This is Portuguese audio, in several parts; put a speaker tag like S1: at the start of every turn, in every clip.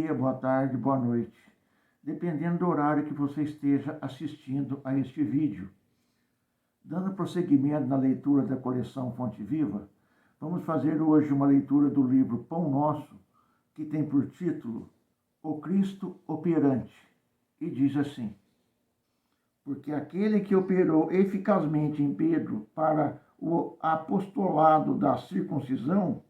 S1: dia, boa tarde, boa noite, dependendo do horário que você esteja assistindo a este vídeo. Dando prosseguimento na leitura da coleção Fonte Viva, vamos fazer hoje uma leitura do livro Pão Nosso, que tem por título O Cristo Operante, e diz assim: porque aquele que operou eficazmente em Pedro para o apostolado da circuncisão,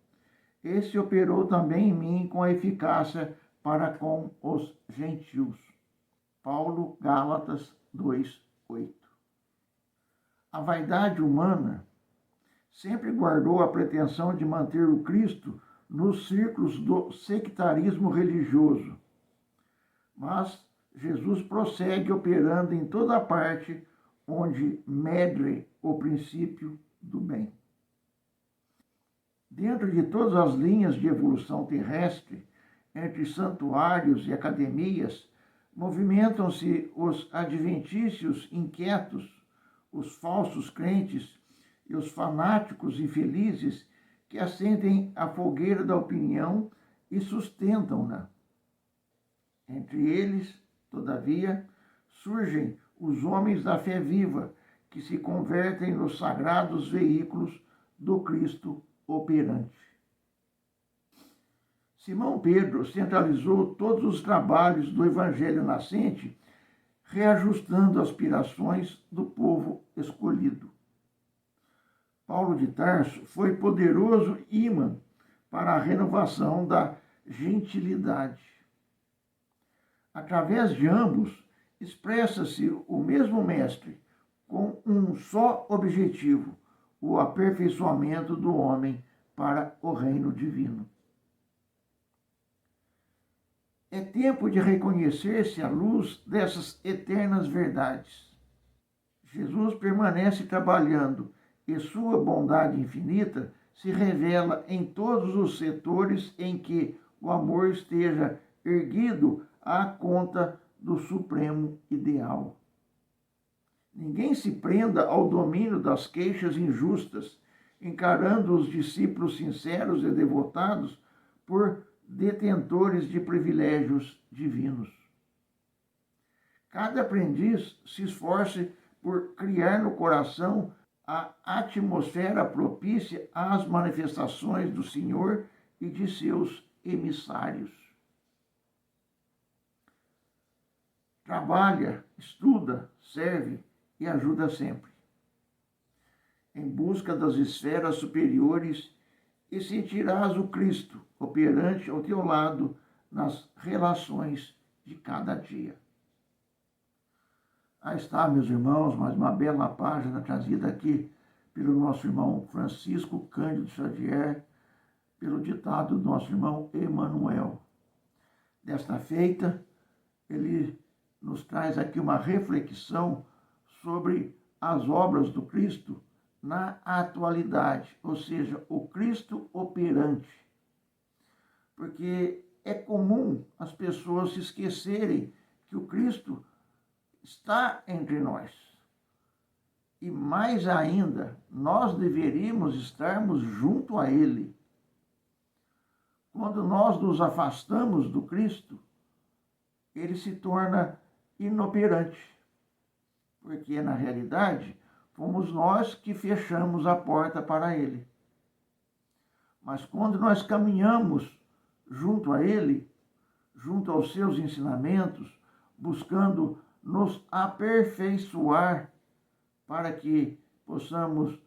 S1: esse operou também em mim com eficácia para com os gentios. Paulo, Gálatas 2:8. A vaidade humana sempre guardou a pretensão de manter o Cristo nos círculos do sectarismo religioso. Mas Jesus prossegue operando em toda parte onde medre o princípio do bem. Dentro de todas as linhas de evolução terrestre, entre santuários e academias, movimentam-se os adventícios inquietos, os falsos crentes e os fanáticos infelizes que acendem a fogueira da opinião e sustentam-na. Entre eles, todavia, surgem os homens da fé viva, que se convertem nos sagrados veículos do Cristo operante. Simão Pedro centralizou todos os trabalhos do Evangelho nascente, reajustando as aspirações do povo escolhido. Paulo de Tarso foi poderoso ímã para a renovação da gentilidade. Através de ambos, expressa-se o mesmo Mestre, com um só objetivo: o aperfeiçoamento do homem para o reino divino. É tempo de reconhecer-se à luz dessas eternas verdades. Jesus permanece trabalhando e sua bondade infinita se revela em todos os setores em que o amor esteja erguido à conta do supremo ideal. Ninguém se prenda ao domínio das queixas injustas, encarando os discípulos sinceros e devotados por detentores de privilégios divinos. Cada aprendiz se esforce por criar no coração a atmosfera propícia às manifestações do Senhor e de seus emissários. Trabalha, estuda, serve e ajuda sempre, em busca das esferas superiores, e sentirás o Cristo operante ao teu lado nas relações de cada dia. Aí está, meus irmãos, mais uma bela página trazida aqui pelo nosso irmão Francisco Cândido Xavier, pelo ditado do nosso irmão Emanuel. Desta feita, ele nos traz aqui uma reflexão sobre as obras do Cristo na atualidade, ou seja, o Cristo operante. Porque é comum as pessoas se esquecerem que o Cristo está entre nós. E mais ainda, nós deveríamos estarmos junto a Ele. Quando nós nos afastamos do Cristo, Ele se torna inoperante. Porque, na realidade, fomos nós que fechamos a porta para Ele. Mas quando nós caminhamos junto a Ele, junto aos seus ensinamentos, buscando nos aperfeiçoar para que possamos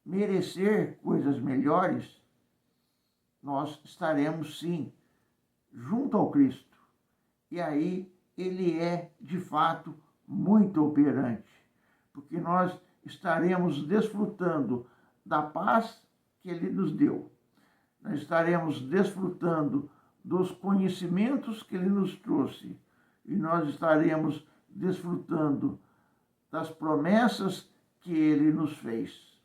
S1: merecer coisas melhores, nós estaremos sim junto ao Cristo. E aí Ele é, de fato, muito operante, porque nós estaremos desfrutando da paz que Ele nos deu. Nós estaremos desfrutando dos conhecimentos que Ele nos trouxe. E nós estaremos desfrutando das promessas que Ele nos fez.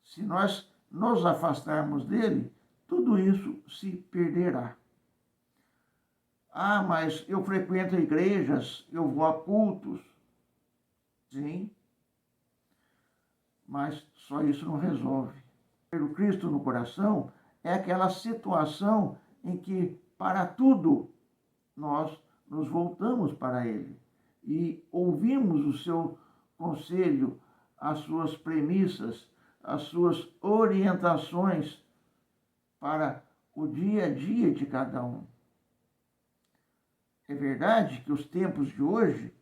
S1: Se nós nos afastarmos dEle, tudo isso se perderá. Ah, mas eu frequento igrejas, eu vou a cultos. Sim, mas só isso não resolve. Ter o Cristo no coração é aquela situação em que para tudo nós nos voltamos para Ele e ouvimos o seu conselho, as suas premissas, as suas orientações para o dia a dia de cada um. É verdade que os tempos de hoje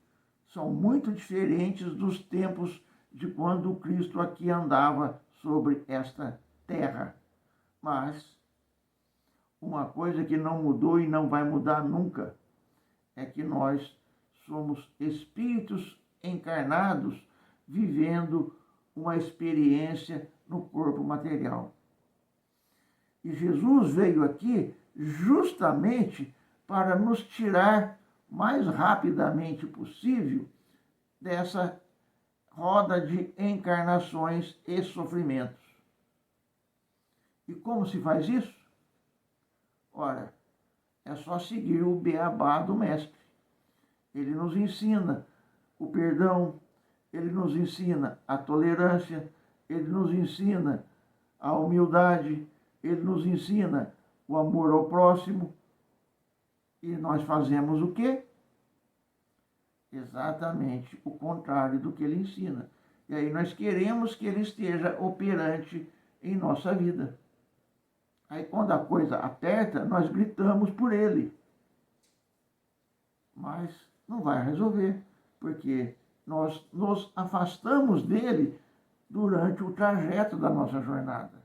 S1: são muito diferentes dos tempos de quando o Cristo aqui andava sobre esta terra. Mas uma coisa que não mudou e não vai mudar nunca é que nós somos espíritos encarnados vivendo uma experiência no corpo material. E Jesus veio aqui justamente para nos tirar mais rapidamente possível dessa roda de encarnações e sofrimentos. E como se faz isso? Ora, é só seguir o beabá do Mestre. Ele nos ensina o perdão, ele nos ensina a tolerância, ele nos ensina a humildade, ele nos ensina o amor ao próximo. E nós fazemos o quê? Exatamente o contrário do que ele ensina. E aí nós queremos que ele esteja operante em nossa vida. Aí quando a coisa aperta, nós gritamos por ele. Mas não vai resolver, porque nós nos afastamos dele durante o trajeto da nossa jornada.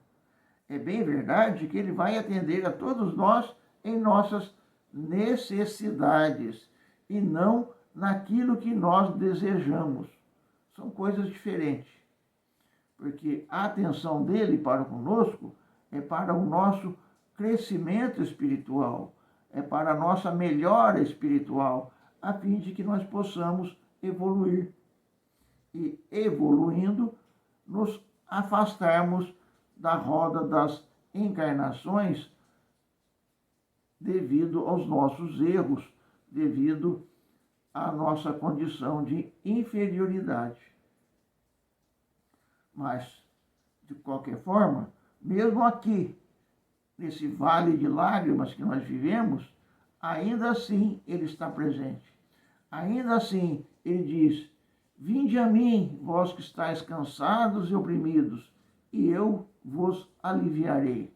S1: É bem verdade que ele vai atender a todos nós em nossas necessidades e não naquilo que nós desejamos. São coisas diferentes. Porque a atenção dele para conosco é para o nosso crescimento espiritual, é para a nossa melhora espiritual, a fim de que nós possamos evoluir. E evoluindo, nos afastarmos da roda das encarnações devido aos nossos erros, devido à nossa condição de inferioridade. Mas, de qualquer forma, mesmo aqui, nesse vale de lágrimas que nós vivemos, ainda assim ele está presente. Ainda assim ele diz: vinde a mim, vós que estáis cansados e oprimidos, e eu vos aliviarei.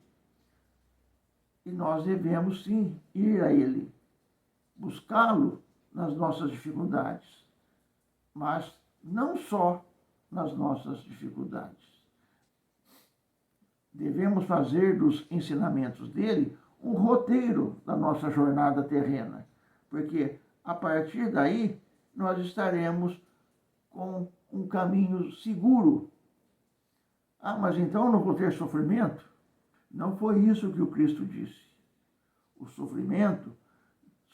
S1: E nós devemos sim ir a ele, buscá-lo nas nossas dificuldades, mas não só nas nossas dificuldades. Devemos fazer dos ensinamentos dele um roteiro da nossa jornada terrena, porque a partir daí nós estaremos com um caminho seguro. Ah, mas então não vou ter sofrimento? Não foi isso que o Cristo disse. O sofrimento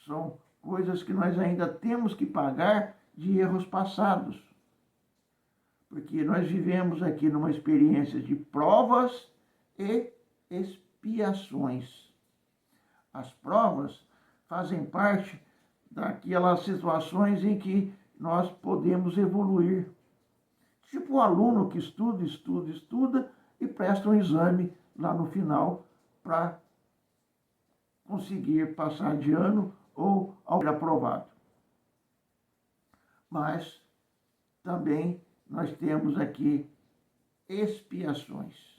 S1: são coisas que nós ainda temos que pagar de erros passados. Porque nós vivemos aqui numa experiência de provas e expiações. As provas fazem parte daquelas situações em que nós podemos evoluir. Tipo o aluno que estuda e presta um exame lá no final para conseguir passar de ano ou ser aprovado. Mas também nós temos aqui expiações.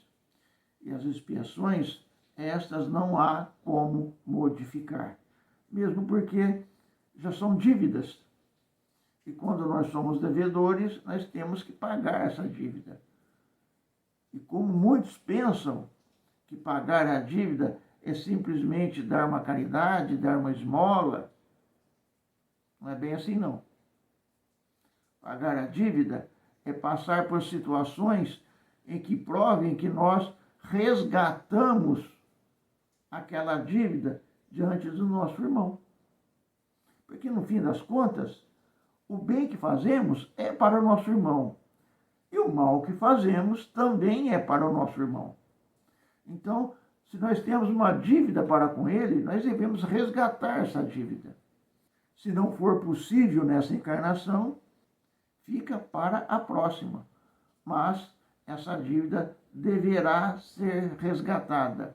S1: E as expiações, estas não há como modificar. Mesmo porque já são dívidas. E quando nós somos devedores, nós temos que pagar essa dívida. E como muitos pensam que pagar a dívida é simplesmente dar uma caridade, dar uma esmola, não é bem assim não. Pagar a dívida é passar por situações em que provem que nós resgatamos aquela dívida diante do nosso irmão. Porque no fim das contas, o bem que fazemos é para o nosso irmão. E o mal que fazemos também é para o nosso irmão. Então, se nós temos uma dívida para com ele, nós devemos resgatar essa dívida. Se não for possível nessa encarnação, fica para a próxima. Mas essa dívida deverá ser resgatada.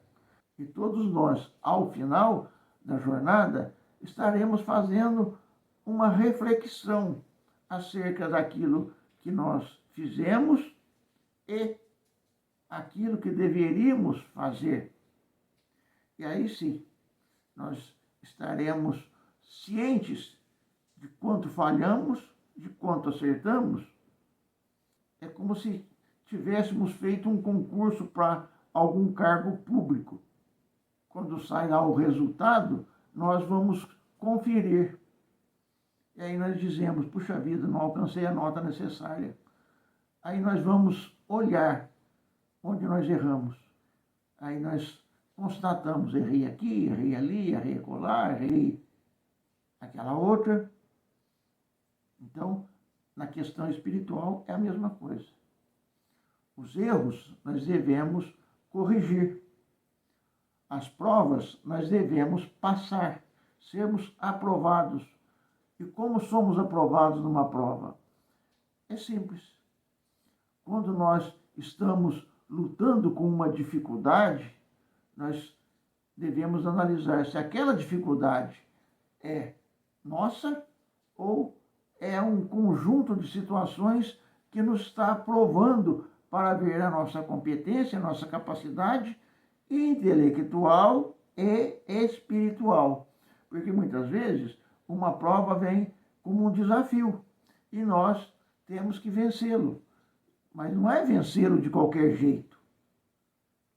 S1: E todos nós, ao final, da jornada, estaremos fazendo uma reflexão acerca daquilo que nós fizemos e aquilo que deveríamos fazer. E aí sim, nós estaremos cientes de quanto falhamos, de quanto acertamos. É como se tivéssemos feito um concurso para algum cargo público. Quando sai lá o resultado, nós vamos conferir. E aí nós dizemos, puxa vida, não alcancei a nota necessária. Aí nós vamos olhar onde nós erramos. Aí nós constatamos, errei aqui, errei ali, errei acolá, errei aquela outra. Então, na questão espiritual é a mesma coisa. Os erros nós devemos corrigir. As provas nós devemos passar, sermos aprovados. E como somos aprovados numa prova? É simples. Quando nós estamos lutando com uma dificuldade, nós devemos analisar se aquela dificuldade é nossa ou é um conjunto de situações que nos está provando para ver a nossa competência, a nossa capacidade intelectual e espiritual. Porque muitas vezes uma prova vem como um desafio e nós temos que vencê-lo. Mas não é vencê-lo de qualquer jeito,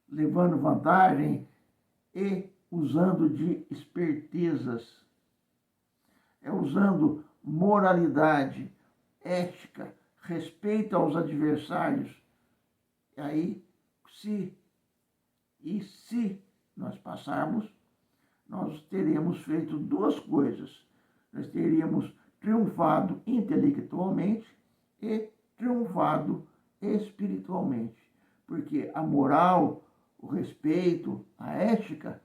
S1: levando vantagem e usando de espertezas. É usando moralidade, ética, respeito aos adversários. E aí, se nós passarmos, nós teremos feito duas coisas. Nós teríamos triunfado intelectualmente e triunfado espiritualmente. Porque a moral, o respeito, a ética,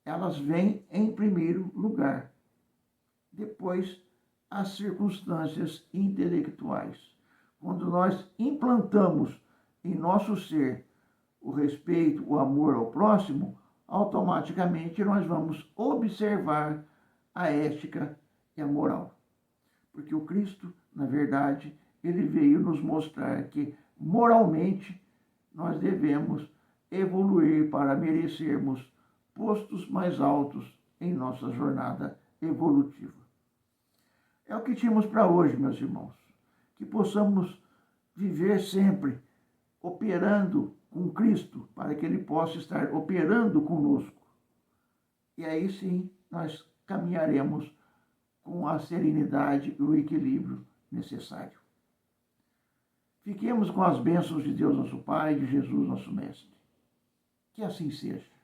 S1: elas vêm em primeiro lugar. Depois, as circunstâncias intelectuais. Quando nós implantamos em nosso ser o respeito, o amor ao próximo, automaticamente nós vamos observar a ética e a moral. Porque o Cristo, na verdade, ele veio nos mostrar que moralmente nós devemos evoluir para merecermos postos mais altos em nossa jornada evolutiva. É o que tínhamos para hoje, meus irmãos. Que possamos viver sempre operando com Cristo, para que Ele possa estar operando conosco. E aí sim, nós caminharemos com a serenidade e o equilíbrio necessário. Fiquemos com as bênçãos de Deus nosso Pai e de Jesus nosso Mestre. Que assim seja.